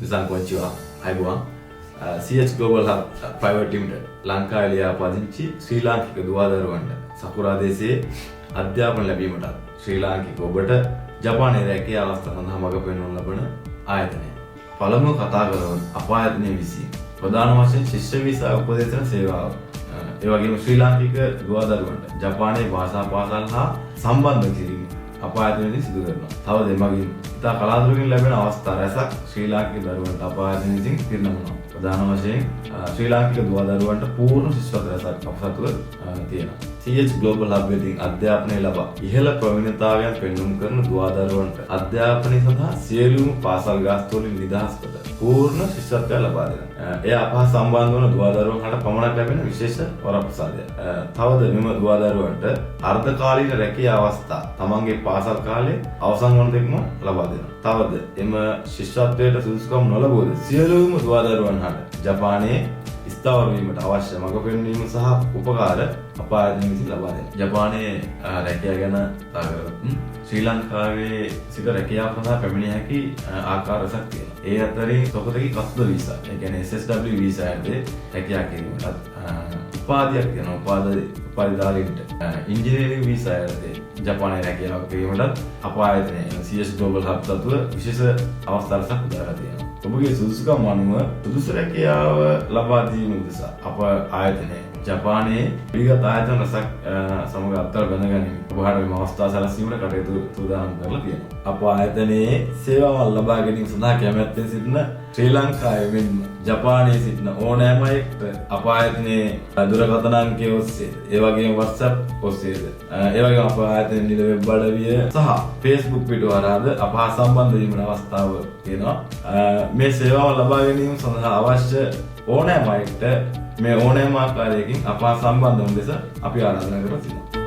විසංකොච්චිවා අයිබුවන් CH Global Hub Private Limited ලංකාවේ ලියාපදිංචි ශ්‍රී ලාංකික දුවදරුවන්ට සකුරා දේශයේ අධ්‍යාපන ලැබීමට ශ්‍රී ලාංකික ඔබට ජපානයේ රැකියා අවස්ථා සඳහා මඟ පෙන්වනු ලබන ආයතනය. පළමුව කතා කරන අප ආයතනයේ විසින් ප්‍රධාන වශයෙන් ශිෂ්‍ය වීසා උපදේශන සේවාව ඒ වගේම ශ්‍රී ලාංකික දුවදරුවන්ට ජපානයේ භාෂා පාසල් හා සම්බන්ධ කිරීම අප ආයතනයේදී සිදු කරනවා. තවද එමගින් ඉතා කලාතුරකින් ලැබෙන අවස්ථා රැසක් ශ්‍රී ලාංකික දරුවන්ට අප ආයතනයේදී පිරිනමනවා. ප්‍රධාන වශයෙන් ශ්‍රී ලාංකික දුවදරුවන්ට පූර්ණ ශිෂ්‍යත්ව රැසක් අප සතුව තියෙනවා. CH Global Hub වෙතින් අධ්‍යාපනය ලබා ඉහළ ප්‍රවීණතාවයන් පෙන්වුම් කරන දුවදරුවන්ට අධ්‍යාපනය සඳහා සියලුම පාසල් ගාස්තු වලින් නිදහස් කොට පූර්ණ ශිෂ්‍යත්වය ලබා දෙනවා. එය අප සම්බන්ධ වන දුවදරුවන්ට පමණක් ලැබෙන විශේෂ වරප්‍රසාදයක්. තවද මෙම දුවදරුවන්ට අර්ධකාලීන රැකියා අවස්ථා තමන්ගේ පාසල් කාලයේ අවසන් වන තෙක්ම ලබා දෙනවා. තවද එම ශිෂ්‍යත්වයට සුදුසුකම් නොලබුවද සියලුම දුවදරුවන් හට ජපානයේ ස්ථාවර වීමට අවශ්‍ය මඟ පෙන්වීම සහ උපකාර අප ආයතනයෙන් විසින් ලබා දෙනවා. ජපානයේ රැකියාව ගැන කතා කරද්දී ශ්‍රී ලංකාවේ සිට රැකියාව සඳහා පැමිණිය හැකි ආකාර රැසක් තියෙනවා. ඒ අතරින් තොපතකි කස්ද වීසා, ඒ කියන්නේ SSW වීසා යටතේ රැකියා කිරීමට උපාධියක් තියෙනවා. උපාධිධාරීන්ට ඉංජිනේරිං වීසා යටතේ ජපානයේ රැකියාව කිරීමට අප ආයතනයේ CH Global Hub සතුව විශේෂ අවස්ථා රැසක් උදාලා තියෙනවා. ඔබගේ සුදුසුකම් අනුව සුදුසු රැකියාව ලබා දීම උදෙසා අප ආයතනයේ ජපානයේ පිළිගත් ආයතන රැසක් සමග අත්අඩංගු බැඳගැනීම ඔබට මේ අවස්ථාව සැලසීමට කටයුතු සූදානම් කරලා තියෙනවා. අප ආයතනයේ සේවාවන් ලබා ගැනීම සඳහා කැමැත්තෙන් සිටින ශ්‍රී ලංකාවේ මෙන්ම ජපානයේ සිටින ඕනෑම අයෙකුට අප ආයතනයේ දුරකථන අංකය ඔස්සේ ඒ වගේම WhatsApp ඔස්සේද ඒ වගේම අප ආයතනයේ නිල වෙබ් අඩවිය සහ Facebook පිටුව හරහාද අප හා සම්බන්ධ වීමට අවස්ථාව තියෙනවා. මේ සේවාව ලබා ගැනීම සඳහා අවශ්‍ය ඕනෑම අයෙකුට මේ ඕනෑම ආකාරයකින් අප හා සම්බන්ධ වන ලෙස අපි ආරාධනා කරලා තියෙනවා.